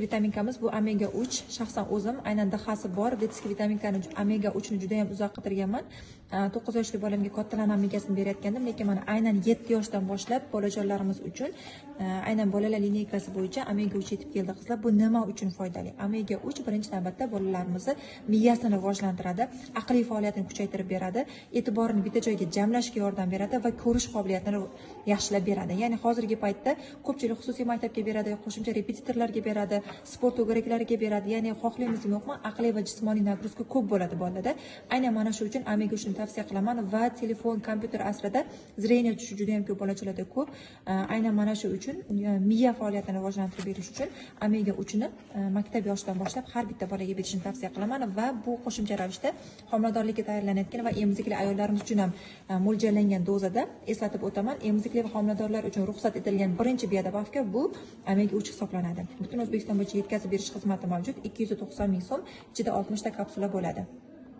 Vitaminkamiz bu omega 3. Shaxsan o'zim aynan DHsi bor D vitaminkani omega 3 ni juda ham uzoq qidirganman. 9 yoshli bolamga kattalarning omegasini berayotgandim, lekin mana aynan 7 yoshdan boshlab bolajonlarimiz uchun aynan bolalar lineykasi bo'yicha omega 3 yetib keldi qizlar. Bu nima uchun foydali? Omega 3 birinchi navbatda bolalarimizni miyasini rivojlantiradi, aqliy faoliyatini kuchaytirib beradi, e'tiborini bitta joyga jamlashga yordam beradi va ko'rish qobiliyatini yaxshilab beradi. Ya'ni hozirgi paytda ko'pchilik xususiy maktabga beradi, qo'shimcha repetitorlarga beradi, sport o'giriklariga beradi. Ya'ni xohlaymizmi yo'qmi, aqliy va jismoniy nagruzka ko'p bo'ladi bolada. Aynan mana shu uchun omega 3 ni tavsiya qilaman va telefon, kompyuter asrida zreniya tushishi juda ham ko'p bolachalarda ko'p. Aynan mana shu uchun miya faoliyatini rivojlantirib berish uchun omega 3 ni maktab yoshidan boshlab har bitta bolaga berishni tavsiya qilaman va bu qo'shimcha ravishda homiladorlikka tayyorlanayotgan va emizikli ayollarimiz uchun ham mo'ljallangan dozada. Eslatib o'taman, emizikli va homiladorlar uchun ruxsat etilgan birinchi biodobavka bu omega 3 hisoblanadi. Butun O'zbekiston bo'yicha yetkazib berish xizmati mavjud. 290 ming so'm, ichida 60 ta kapsula bo'ladi.